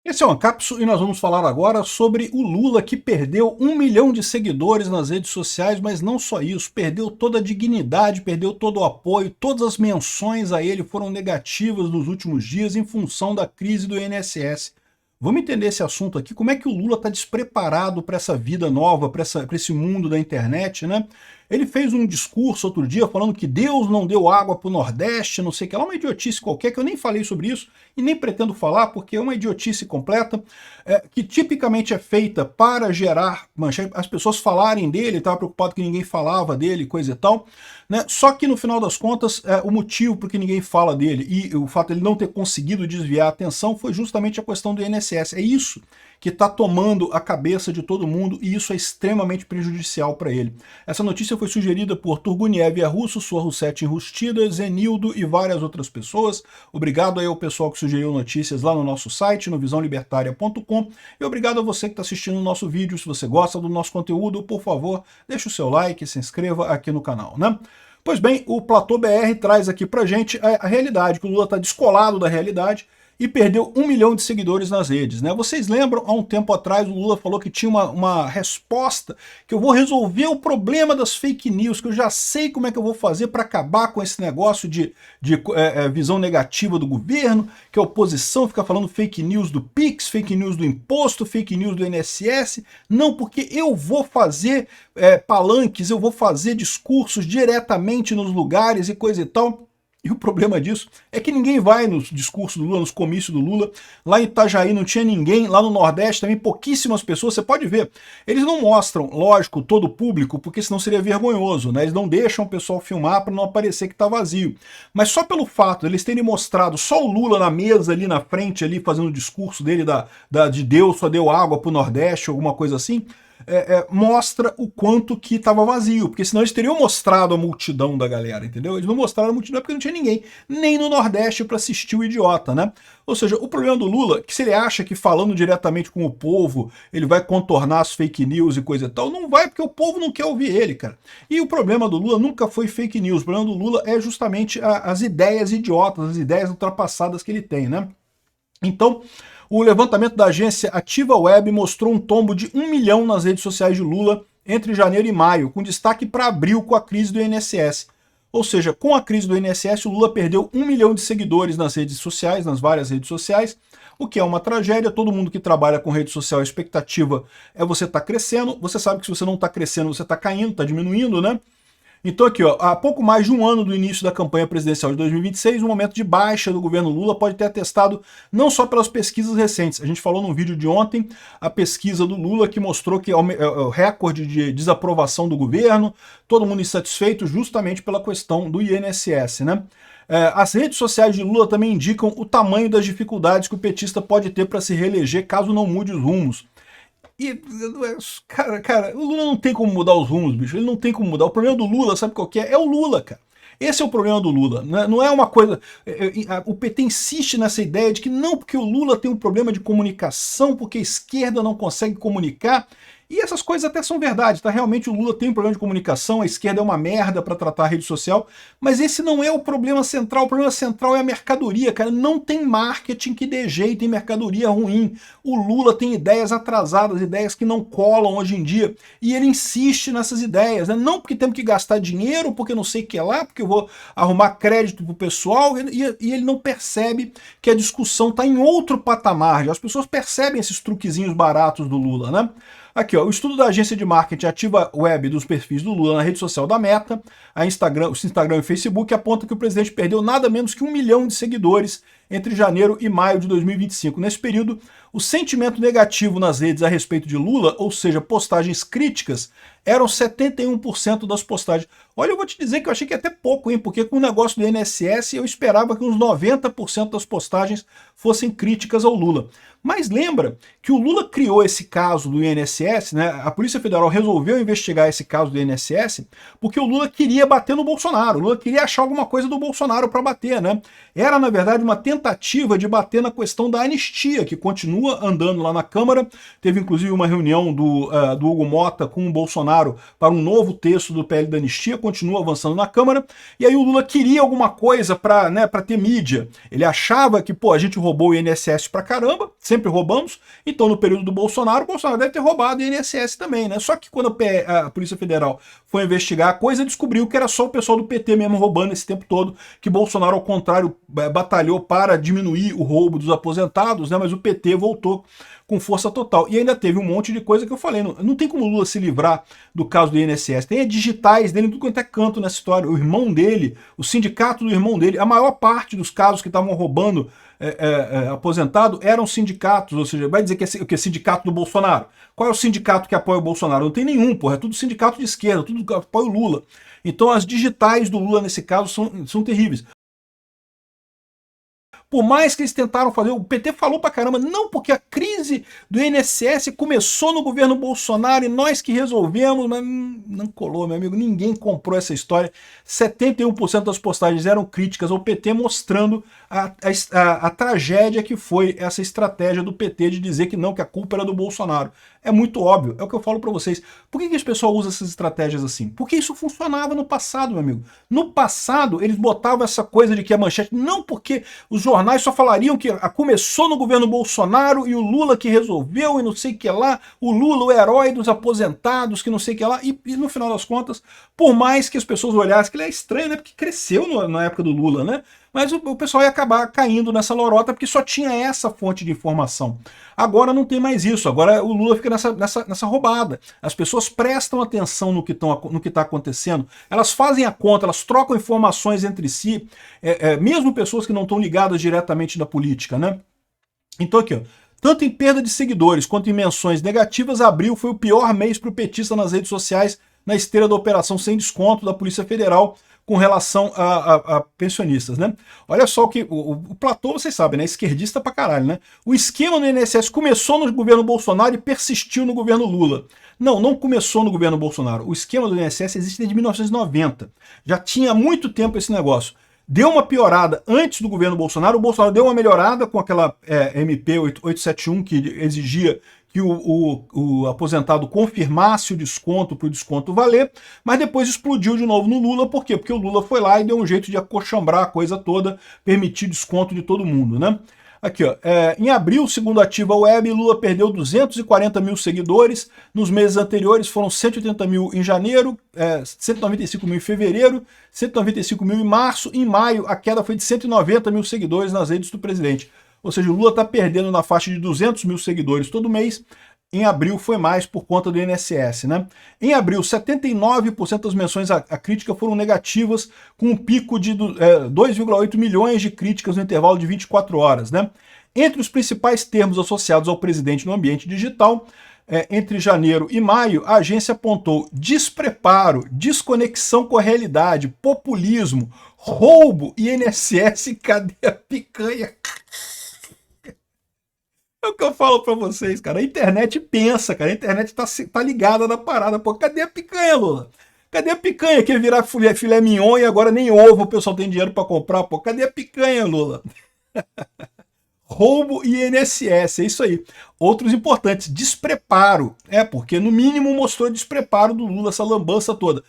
Esse é o Ancapsu e nós vamos falar agora sobre o Lula que perdeu 1 milhão de seguidores nas redes sociais, mas não só isso, perdeu toda a dignidade, perdeu todo o apoio, todas as menções a ele foram negativas nos últimos dias em função da crise do INSS. Vamos entender esse assunto aqui, como é que o Lula está despreparado para essa vida nova, para esse mundo da internet, né? Ele fez um discurso outro dia falando que Deus não deu água para o Nordeste, não sei o que lá, uma idiotice qualquer, que eu nem falei sobre isso e nem pretendo falar, porque é uma idiotice completa, que tipicamente é feita para gerar manchete, as pessoas falarem dele, ele estava preocupado que ninguém falava dele, coisa e tal, né? Só que no final das contas, o motivo por que ninguém fala dele e o fato de ele não ter conseguido desviar a atenção foi justamente a questão do INSS. É isso que está tomando a cabeça de todo mundo e isso é extremamente prejudicial para ele. Essa notícia foi sugerida por Turguniev Russo, Sua Russetti Enrustida, Zenildo e várias outras pessoas. Obrigado aí ao pessoal que sugeriu notícias lá no nosso site, no visãolibertaria.com, e obrigado a você que está assistindo o nosso vídeo. Se você gosta do nosso conteúdo, por favor, deixe o seu like e se inscreva aqui no canal, né? Pois bem, o Platô BR traz aqui pra gente a realidade, que o Lula está descolado da realidade e perdeu 1 milhão de seguidores nas redes, né? Vocês lembram, há um tempo atrás, o Lula falou que tinha uma resposta, que eu vou resolver o problema das fake news, que eu já sei como é que eu vou fazer para acabar com esse negócio de visão negativa do governo, que a oposição fica falando fake news do PIX, fake news do imposto, fake news do INSS. Não, porque eu vou fazer palanques, eu vou fazer discursos diretamente nos lugares e coisa e tal. E o problema disso é que ninguém vai nos discursos do Lula, nos comícios do Lula. Lá em Itajaí não tinha ninguém, lá no Nordeste também pouquíssimas pessoas, você pode ver. Eles não mostram, lógico, todo o público, porque senão seria vergonhoso, né? Eles não deixam o pessoal filmar para não aparecer que está vazio. Mas só pelo fato de eles terem mostrado só o Lula na mesa ali na frente, ali fazendo o discurso dele de Deus só deu água para o Nordeste, alguma coisa assim, mostra o quanto que estava vazio, porque senão eles teriam mostrado a multidão da galera, entendeu? Eles não mostraram a multidão porque não tinha ninguém, nem no Nordeste para assistir o idiota, né? Ou seja, o problema do Lula é que se ele acha que falando diretamente com o povo ele vai contornar as fake news e coisa e tal, não vai, porque o povo não quer ouvir ele, cara. E o problema do Lula nunca foi fake news, o problema do Lula é justamente as ideias idiotas, as ideias ultrapassadas que ele tem, né? Então, o levantamento da agência Ativa Web mostrou um tombo de 1 milhão nas redes sociais de Lula entre janeiro e maio, com destaque para abril com a crise do INSS. Ou seja, com a crise do INSS, o Lula perdeu 1 milhão de seguidores nas redes sociais, nas várias redes sociais, o que é uma tragédia. Todo mundo que trabalha com rede social, a expectativa é você estar crescendo. Você sabe que se você não está crescendo, você está caindo, está diminuindo, né? Então aqui, ó, há pouco mais de um ano do início da campanha presidencial de 2026, um momento de baixa do governo Lula pode ter atestado não só pelas pesquisas recentes. A gente falou no vídeo de ontem a pesquisa do Lula que mostrou que é o recorde de desaprovação do governo, todo mundo insatisfeito justamente pela questão do INSS, né? As redes sociais de Lula também indicam o tamanho das dificuldades que o petista pode ter para se reeleger caso não mude os rumos. E, cara, o Lula não tem como mudar os rumos, bicho. Ele não tem como mudar. O problema do Lula, sabe qual que é? É o Lula, cara. Esse é o problema do Lula. Não é uma coisa. O PT insiste nessa ideia de que não, porque o Lula tem um problema de comunicação, porque a esquerda não consegue comunicar. E essas coisas até são verdade, tá? Realmente o Lula tem um problema de comunicação, a esquerda é uma merda para tratar a rede social, mas esse não é o problema central. O problema central é a mercadoria, cara. Não tem marketing que dê jeito em mercadoria ruim. O Lula tem ideias atrasadas, ideias que não colam hoje em dia, e ele insiste nessas ideias, né? Não porque temos que gastar dinheiro, porque não sei o que é lá, porque eu vou arrumar crédito pro pessoal, e ele não percebe que a discussão está em outro patamar. As pessoas percebem esses truquezinhos baratos do Lula, né? Aqui, ó, o estudo da agência de marketing Ativa Web dos perfis do Lula na rede social da Meta, o Instagram e o Facebook, aponta que o presidente perdeu nada menos que 1 milhão de seguidores entre janeiro e maio de 2025. Nesse período, o sentimento negativo nas redes a respeito de Lula, ou seja, postagens críticas, eram 71% das postagens. Olha, eu vou te dizer que eu achei que é até pouco, hein? Porque com o negócio do INSS eu esperava que uns 90% das postagens fossem críticas ao Lula. Mas lembra que o Lula criou esse caso do INSS, né? A Polícia Federal resolveu investigar esse caso do INSS porque o Lula queria bater no Bolsonaro. O Lula queria achar alguma coisa do Bolsonaro para bater, né? Era, na verdade, uma tentativa de bater na questão da anistia, que continua andando lá na Câmara. Teve, inclusive, uma reunião do Hugo Mota com o Bolsonaro para um novo texto do PL da anistia, continua avançando na Câmara. E aí o Lula queria alguma coisa para ter mídia. Ele achava que, pô, a gente roubou o INSS pra caramba, sempre roubamos, então no período do Bolsonaro, o Bolsonaro deve ter roubado o INSS também, né? Só que quando a Polícia Federal foi investigar a coisa, descobriu que era só o pessoal do PT mesmo roubando esse tempo todo, que Bolsonaro, ao contrário, batalhou para diminuir o roubo dos aposentados, né? Mas o PT voltou com força total. E ainda teve um monte de coisa que eu falei, não tem como o Lula se livrar do caso do INSS. Tem digitais dele em tudo quanto é canto nessa história. O irmão dele, o sindicato do irmão dele, a maior parte dos casos que estavam roubando aposentado eram sindicatos, ou seja, vai dizer que é o que? Sindicato do Bolsonaro. Qual é o sindicato que apoia o Bolsonaro? Não tem nenhum, porra, é tudo sindicato de esquerda, tudo que apoia o Lula. Então as digitais do Lula nesse caso são terríveis. Por mais que eles tentaram fazer, o PT falou pra caramba, não, porque a crise do INSS começou no governo Bolsonaro e nós que resolvemos, mas não colou, meu amigo, ninguém comprou essa história. 71% das postagens eram críticas ao PT, mostrando a tragédia que foi essa estratégia do PT de dizer que não, que a culpa era do Bolsonaro. É muito óbvio, é o que eu falo pra vocês. Por que esse pessoal usa essas estratégias assim? Porque isso funcionava no passado, meu amigo. No passado, eles botavam essa coisa de que a manchete, não porque os jornais só falariam que começou no governo Bolsonaro e o Lula que resolveu e não sei o que lá, o Lula, o herói dos aposentados, que não sei o que lá, e no final das contas, por mais que as pessoas olhassem, que ele é estranho, né, porque cresceu na época do Lula, né, mas o pessoal ia acabar caindo nessa lorota porque só tinha essa fonte de informação. Agora não tem mais isso, agora o Lula fica nessa roubada. As pessoas prestam atenção no que está acontecendo, elas fazem a conta, elas trocam informações entre si, mesmo pessoas que não estão ligadas diretamente na política, né? Então aqui, ó, tanto em perda de seguidores quanto em menções negativas, abril foi o pior mês para o petista nas redes sociais, na esteira da operação sem desconto da Polícia Federal, com relação a pensionistas, né? Olha só que o Platão, vocês sabem, né? Esquerdista pra caralho, né? O esquema do INSS começou no governo Bolsonaro e persistiu no governo Lula. Não começou no governo Bolsonaro. O esquema do INSS existe desde 1990. Já tinha há muito tempo esse negócio. Deu uma piorada antes do governo Bolsonaro, o Bolsonaro deu uma melhorada com aquela MP 871 que exigia que o aposentado confirmasse o desconto para o desconto valer, mas depois explodiu de novo no Lula. Por quê? Porque o Lula foi lá e deu um jeito de acochambrar a coisa toda, permitir desconto de todo mundo, né? Aqui, ó, em abril, segundo a Ativa Web, Lula perdeu 240 mil seguidores. Nos meses anteriores foram 180 mil em janeiro, 195 mil em fevereiro, 195 mil em março. Em maio, a queda foi de 190 mil seguidores nas redes do presidente. Ou seja, o Lula está perdendo na faixa de 200 mil seguidores todo mês. Em abril foi mais por conta do INSS, né? Em abril, 79% das menções à crítica foram negativas, com um pico de 2,8 milhões de críticas no intervalo de 24 horas, né? Entre os principais termos associados ao presidente no ambiente digital, entre janeiro e maio, a agência apontou despreparo, desconexão com a realidade, populismo, roubo, INSS, cadê a picanha? É o que eu falo pra vocês, cara. A internet pensa, cara. A internet tá ligada na parada. Pô, cadê a picanha, Lula? Cadê a picanha? Quer virar filé mignon e agora nem ovo o pessoal tem dinheiro pra comprar? Pô, cadê a picanha, Lula? Roubo e INSS, é isso aí. Outros importantes, despreparo. Porque no mínimo mostrou despreparo do Lula, essa lambança toda.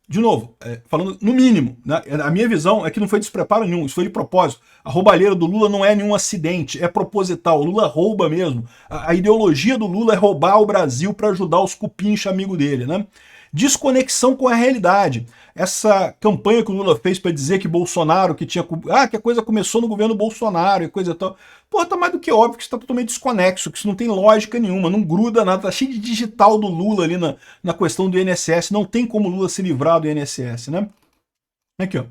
De novo, falando no mínimo, né? A minha visão é que não foi despreparo nenhum, isso foi de propósito. A roubalheira do Lula não é nenhum acidente, é proposital. O Lula rouba mesmo. A ideologia do Lula é roubar o Brasil para ajudar os cupincha amigo dele, né? Desconexão com a realidade. Essa campanha que o Lula fez para dizer que Bolsonaro, que a coisa começou no governo Bolsonaro e coisa e tal. Porra, tá mais do que óbvio que isso tá totalmente desconexo, que isso não tem lógica nenhuma, não gruda nada, tá cheio de digital do Lula ali na questão do INSS, não tem como o Lula se livrar do INSS, né? Aqui, ó.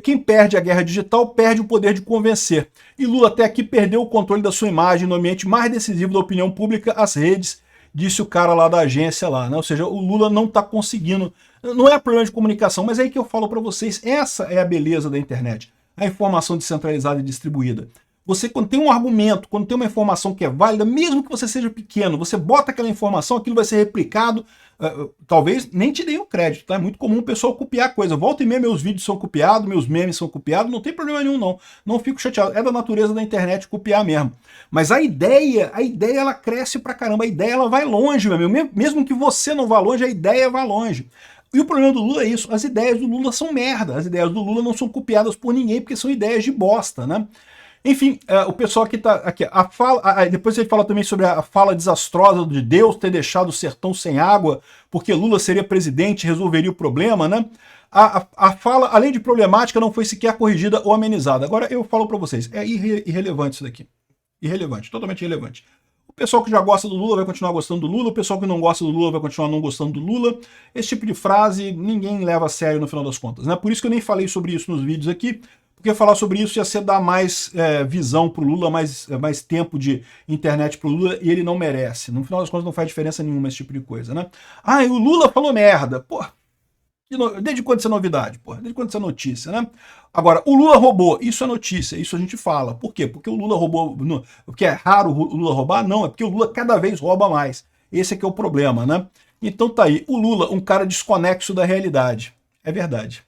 Quem perde a guerra digital perde o poder de convencer. E Lula até aqui perdeu o controle da sua imagem no ambiente mais decisivo da opinião pública, as redes, disse o cara lá da agência lá, né? Ou seja, o Lula não tá conseguindo, não é problema de comunicação, mas é aí que eu falo para vocês, essa é a beleza da internet, a informação descentralizada e distribuída. Você, quando tem um argumento, quando tem uma informação que é válida, mesmo que você seja pequeno, você bota aquela informação, aquilo vai ser replicado, talvez nem te deem o crédito, tá? É muito comum o pessoal copiar coisa. Volta e meia meus vídeos são copiados, meus memes são copiados, não tem problema nenhum não. Não fico chateado, é da natureza da internet copiar mesmo. Mas a ideia ela cresce pra caramba, a ideia ela vai longe, meu amigo. Mesmo que você não vá longe, a ideia vai longe. E o problema do Lula é isso, as ideias do Lula são merda, as ideias do Lula não são copiadas por ninguém porque são ideias de bosta, né? Enfim, o pessoal aqui tá aqui, depois ele fala também sobre a fala desastrosa de Deus ter deixado o sertão sem água, porque Lula seria presidente e resolveria o problema, né? A fala, além de problemática, não foi sequer corrigida ou amenizada. Agora eu falo para vocês, é irrelevante isso daqui. Irrelevante, totalmente irrelevante. O pessoal que já gosta do Lula vai continuar gostando do Lula, o pessoal que não gosta do Lula vai continuar não gostando do Lula. Esse tipo de frase ninguém leva a sério no final das contas, né? Por isso que eu nem falei sobre isso nos vídeos aqui, porque falar sobre isso ia ser dar mais visão pro Lula, mais tempo de internet pro Lula, e ele não merece. No final das contas não faz diferença nenhuma esse tipo de coisa, né? Ah, e o Lula falou merda. Pô, desde quando isso é novidade? Pô? Desde quando isso é notícia, né? Agora, o Lula roubou, isso é notícia, isso a gente fala. Por quê? Porque o Lula roubou, porque é raro o Lula roubar? Não, é porque o Lula cada vez rouba mais. Esse é que é o problema, né? Então tá aí, o Lula, um cara desconexo da realidade. É verdade.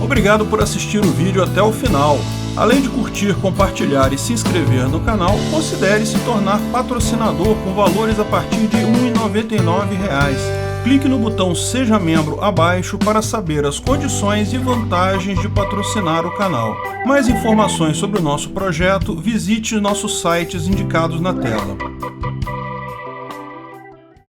Obrigado por assistir o vídeo até o final. Além de curtir, compartilhar e se inscrever no canal, considere se tornar patrocinador com valores a partir de R$ 1,99. Clique no botão Seja Membro abaixo para saber as condições e vantagens de patrocinar o canal. Mais informações sobre o nosso projeto, visite nossos sites indicados na tela.